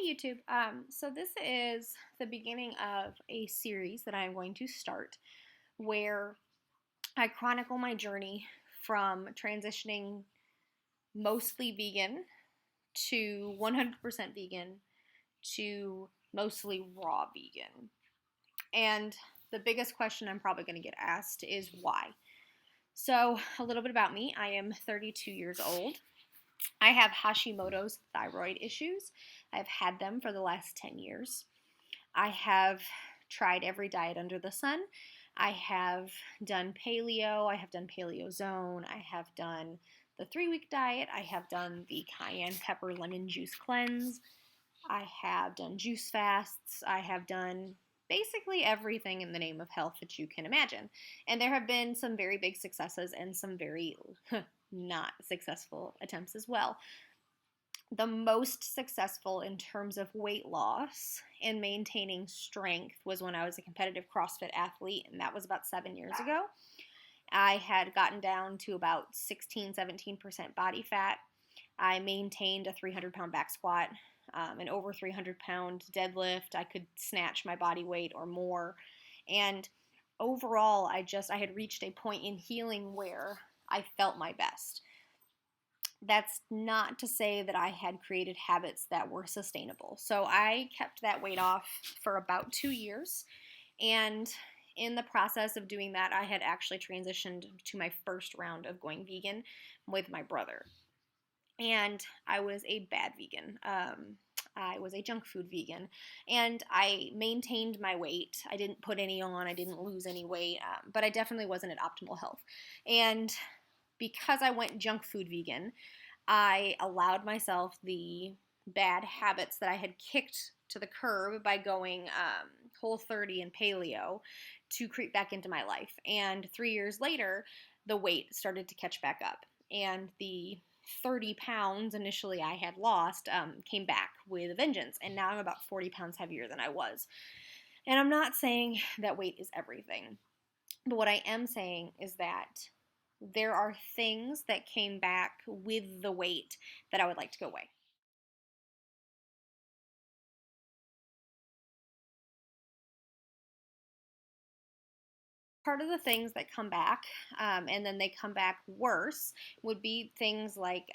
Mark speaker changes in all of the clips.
Speaker 1: Hey YouTube. So this is the beginning of a series that I am going to start where I chronicle my journey from transitioning mostly vegan to 100% vegan to mostly raw vegan. And the biggest question I'm probably going to get asked is why. So, a little bit about me. I am 32 years old. I have Hashimoto's thyroid issues. I've had them for the last 10 years. I have tried every diet under the sun. I have done paleo. I have done paleo zone. I have done the 3-week diet. I have done the cayenne pepper lemon juice cleanse. I have done juice fasts. I have done basically everything in the name of health that you can imagine. And there have been some very big successes and some very not successful attempts as well. The most successful in terms of weight loss and maintaining strength was when I was a competitive CrossFit athlete, and that was about 7 years ago. I had gotten down to about 16-17% body fat. I maintained a 300-pound back squat, an over 300-pound deadlift. I could snatch my body weight or more. And overall, I had reached a point in healing where I felt my best. That's not to say that I had created habits that were sustainable. So I kept that weight off for about 2 years. And in the process of doing that, I had actually transitioned to my first round of going vegan with my brother. And I was a bad vegan. I was a junk food vegan, and I maintained my weight. I didn't put any on, I didn't lose any weight, but I definitely wasn't at optimal health. And because I went junk food vegan, I allowed myself the bad habits that I had kicked to the curb by going Whole30 and paleo to creep back into my life. And 3 years later, the weight started to catch back up. And the 30 pounds initially I had lost came back with a vengeance. And now I'm about 40 pounds heavier than I was. And I'm not saying that weight is everything. But what I am saying is that there are things that came back with the weight that I would like to go away. Part of the things that come back, and then they come back worse, would be things like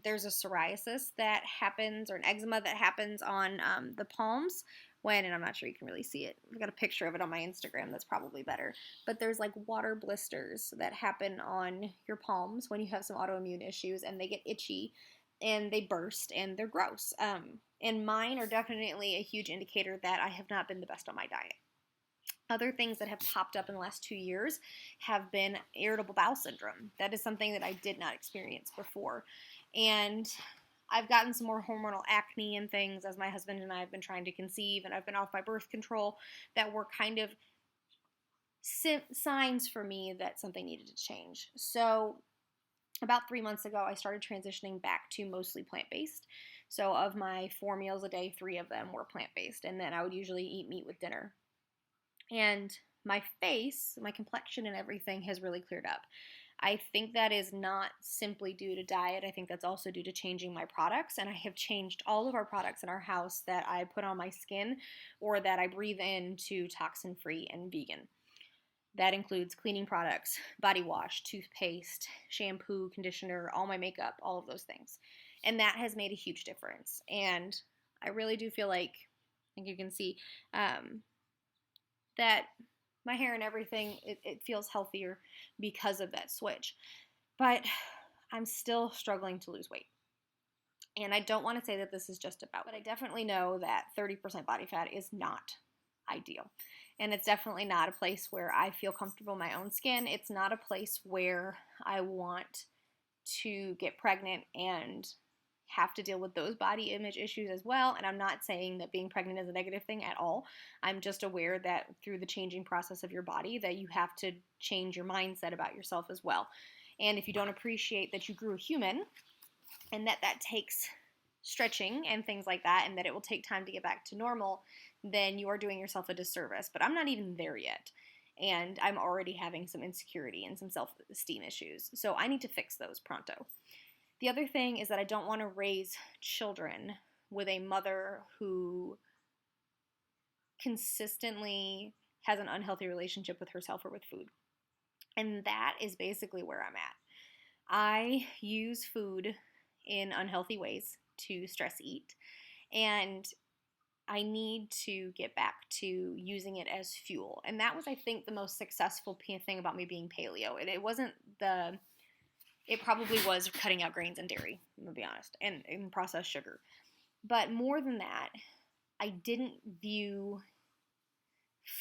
Speaker 1: there's a psoriasis that happens, or an eczema that happens on the palms when, and I'm not sure you can really see it. I've got a picture of it on my Instagram that's probably better. But there's like water blisters that happen on your palms when you have some autoimmune issues, and they get itchy and they burst and they're gross. And mine are definitely a huge indicator that I have not been the best on my diet. Other things that have popped up in the last 2 years have been irritable bowel syndrome. That is something that I did not experience before. And I've gotten some more hormonal acne and things as my husband and I have been trying to conceive, and I've been off my birth control, that were kind of signs for me that something needed to change. So about 3 months ago, I started transitioning back to mostly plant-based. So of my 4 meals a day, 3 of them were plant-based, and then I would usually eat meat with dinner. And my face, my complexion and everything has really cleared up. I think that is not simply due to diet. I think that's also due to changing my products. And I have changed all of our products in our house that I put on my skin or that I breathe in to toxin-free and vegan. That includes cleaning products, body wash, toothpaste, shampoo, conditioner, all my makeup, all of those things. And that has made a huge difference. And I really do feel like, I think you can see, that my hair and everything, it feels healthier because of that switch. But I'm still struggling to lose weight. And I don't want to say that this is just about, but I definitely know that 30% body fat is not ideal. And it's definitely not a place where I feel comfortable in my own skin. It's not a place where I want to get pregnant and have to deal with those body image issues as well. And I'm not saying that being pregnant is a negative thing at all. I'm just aware that through the changing process of your body, that you have to change your mindset about yourself as well. And if you don't appreciate that you grew a human, and that takes stretching and things like that, and that it will take time to get back to normal, then you are doing yourself a disservice. But I'm not even there yet. And I'm already having some insecurity and some self-esteem issues. So I need to fix those pronto. The other thing is that I don't want to raise children with a mother who consistently has an unhealthy relationship with herself or with food. And that is basically where I'm at. I use food in unhealthy ways to stress eat, and I need to get back to using it as fuel. And that was, I think, the most successful thing about me being paleo. And it probably was cutting out grains and dairy, I'm going to be honest, and processed sugar. But more than that, I didn't view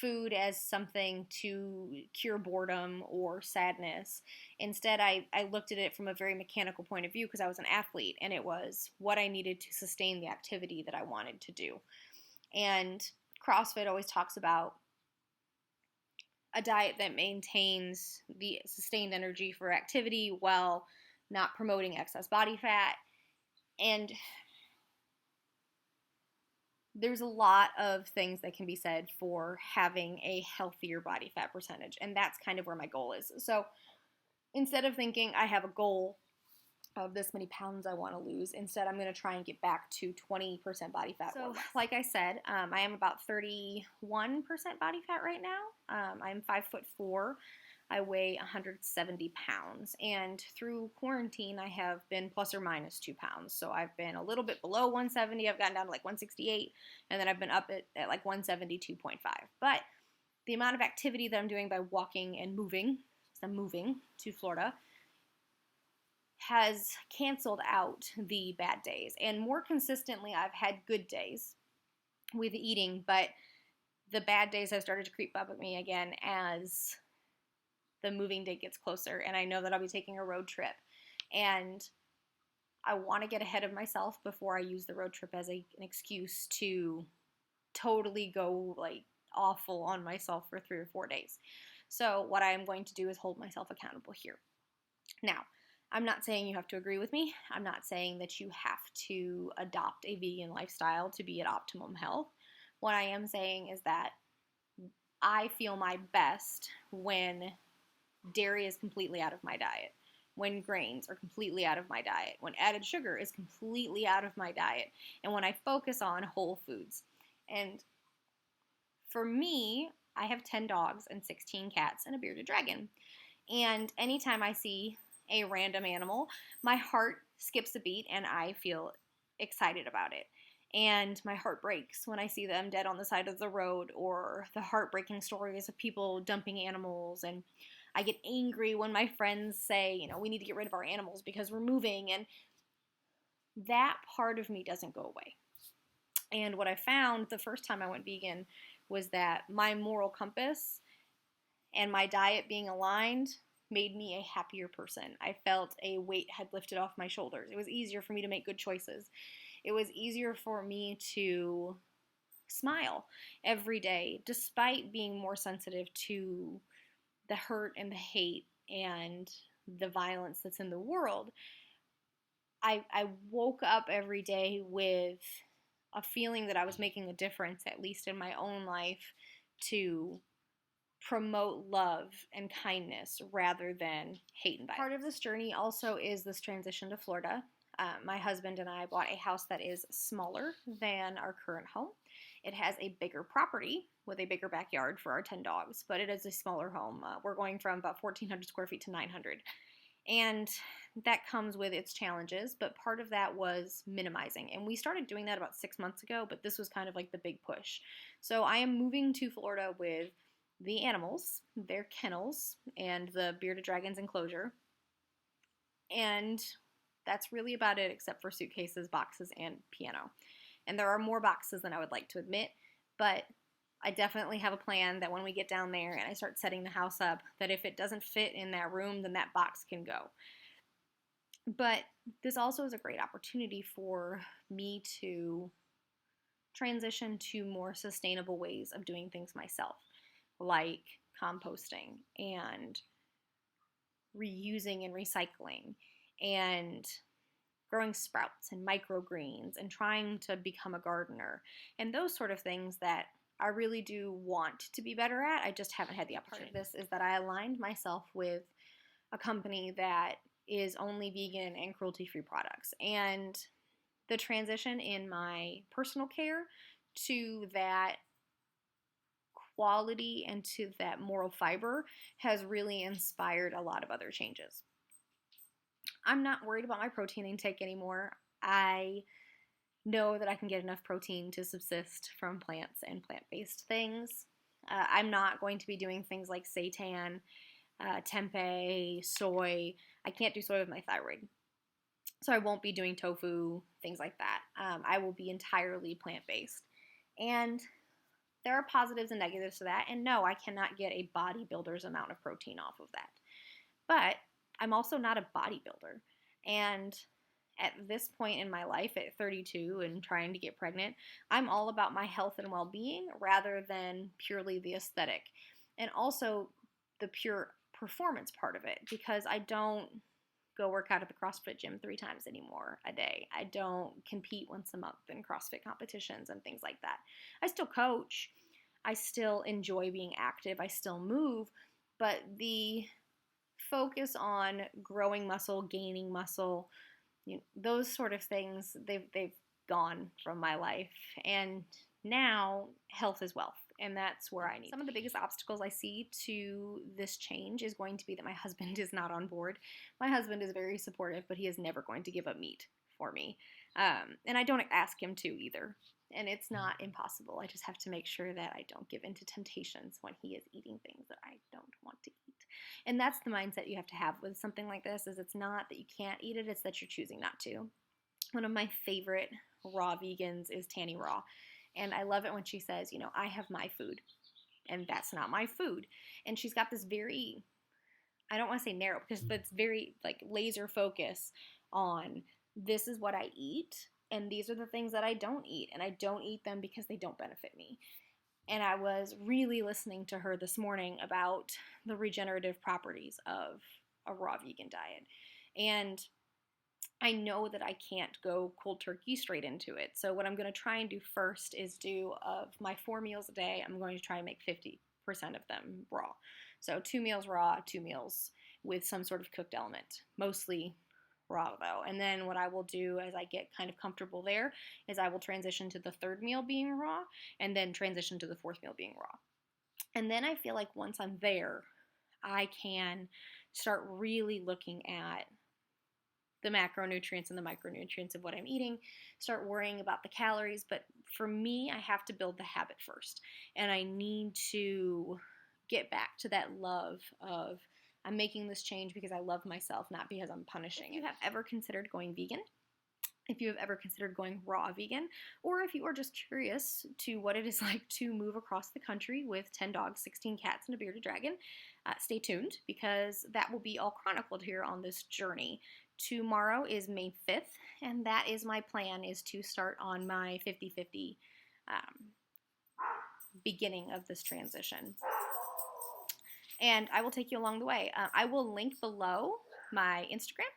Speaker 1: food as something to cure boredom or sadness. Instead, I looked at it from a very mechanical point of view because I was an athlete, and it was what I needed to sustain the activity that I wanted to do. And CrossFit always talks about a diet that maintains the sustained energy for activity while not promoting excess body fat. And there's a lot of things that can be said for having a healthier body fat percentage, and that's kind of where my goal is. So instead of thinking I have a goal of this many pounds I want to lose, instead I'm going to try and get back to 20% body fat. So like I said, I am about 31% body fat right now. I'm 5'4". I weigh 170 pounds, and through quarantine I have been plus or minus 2 pounds. So I've been a little bit below 170, I've gotten down to like 168, and then I've been up at like 172.5. But the amount of activity that I'm doing by walking and moving, because I'm moving to Florida, has canceled out the bad days. And more consistently, I've had good days with eating, but the bad days have started to creep up at me again as the moving date gets closer, and I know that I'll be taking a road trip, and I want to get ahead of myself before I use the road trip as an excuse to totally go like awful on myself for 3 or 4 days. So what I'm going to do is hold myself accountable here. Now, I'm not saying you have to agree with me. I'm not saying that you have to adopt a vegan lifestyle to be at optimum health. What I am saying is that I feel my best when dairy is completely out of my diet, when grains are completely out of my diet, when added sugar is completely out of my diet, and when I focus on whole foods. And for me, I have 10 dogs and 16 cats and a bearded dragon. And anytime I see a random animal, my heart skips a beat and I feel excited about it. And my heart breaks when I see them dead on the side of the road, or the heartbreaking stories of people dumping animals. And I get angry when my friends say, we need to get rid of our animals because we're moving. And that part of me doesn't go away. And what I found the first time I went vegan was that my moral compass and my diet being aligned made me a happier person. I felt a weight had lifted off my shoulders. It was easier for me to make good choices. It was easier for me to smile every day, despite being more sensitive to the hurt and the hate and the violence that's in the world. I woke up every day with a feeling that I was making a difference, at least in my own life, to promote love and kindness rather than hate and violence. Part of this journey also is this transition to Florida. My husband and I bought a house that is smaller than our current home. It has a bigger property with a bigger backyard for our 10 dogs, but it is a smaller home. We're going from about 1,400 square feet to 900. And that comes with its challenges, but part of that was minimizing. And we started doing that about 6 months ago, but this was kind of like the big push. So I am moving to Florida with the animals, their kennels, and the bearded dragon's enclosure. And that's really about it, except for suitcases, boxes, and piano. And there are more boxes than I would like to admit, but I definitely have a plan that when we get down there and I start setting the house up, that if it doesn't fit in that room, then that box can go. But this also is a great opportunity for me to transition to more sustainable ways of doing things myself, like composting and reusing and recycling and growing sprouts and microgreens and trying to become a gardener and those sort of things that I really do want to be better at. I just haven't had the opportunity. Part of this is that I aligned myself with a company that is only vegan and cruelty-free products. And the transition in my personal care to that quality and to that moral fiber has really inspired a lot of other changes. I'm not worried about my protein intake anymore. I know that I can get enough protein to subsist from plants and plant-based things. I'm not going to be doing things like seitan, tempeh, soy. I can't do soy with my thyroid. So I won't be doing tofu, things like that. I will be entirely plant-based. And there are positives and negatives to that. And no, I cannot get a bodybuilder's amount of protein off of that. But I'm also not a bodybuilder. And at this point in my life, at 32 and trying to get pregnant, I'm all about my health and well-being rather than purely the aesthetic. And also the pure performance part of it, because I don't go work out at the CrossFit gym 3 times anymore a day. I don't compete once a month in CrossFit competitions and things like that. I still coach. I still enjoy being active. I still move. But the focus on growing muscle, gaining muscle, those sort of things, they've gone from my life. And now health is wealth. And that's where I need. Some of the biggest obstacles I see to this change is going to be that my husband is not on board. My husband is very supportive, but he is never going to give up meat for me. And I don't ask him to either. And it's not impossible. I just have to make sure that I don't give in to temptations when he is eating things that I don't want to eat. And that's the mindset you have to have with something like this, is it's not that you can't eat it, it's that you're choosing not to. One of my favorite raw vegans is Tanny Raw. And I love it when she says, I have my food, and that's not my food. And she's got this very, I don't want to say narrow, because that's very laser focus on this is what I eat, and these are the things that I don't eat, and I don't eat them because they don't benefit me. And I was really listening to her this morning about the regenerative properties of a raw vegan diet. And I know that I can't go cold turkey straight into it. So what I'm going to try and do first is do, of my 4 meals a day, I'm going to try and make 50% of them raw. So 2 meals raw, 2 meals with some sort of cooked element, mostly raw though. And then what I will do as I get kind of comfortable there is I will transition to the 3rd meal being raw, and then transition to the 4th meal being raw. And then I feel like once I'm there, I can start really looking at the macronutrients and the micronutrients of what I'm eating, start worrying about the calories. But for me, I have to build the habit first. And I need to get back to that love of, I'm making this change because I love myself, not because I'm punishing. If you have ever considered going vegan, if you have ever considered going raw vegan, or if you are just curious to what it is like to move across the country with 10 dogs, 16 cats, and a bearded dragon, stay tuned, because that will be all chronicled here on this journey. Tomorrow is May 5th, and that is my plan, is to start on my 50-50 beginning of this transition. And I will take you along the way. I will link below my Instagram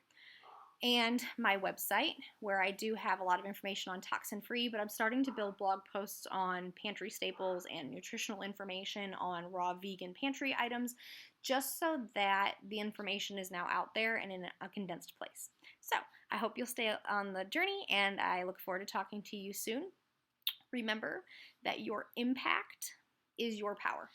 Speaker 1: and my website, where I do have a lot of information on toxin-free, but I'm starting to build blog posts on pantry staples and nutritional information on raw vegan pantry items, just so that the information is now out there and in a condensed place. So I hope you'll stay on the journey, and I look forward to talking to you soon. Remember that your impact is your power.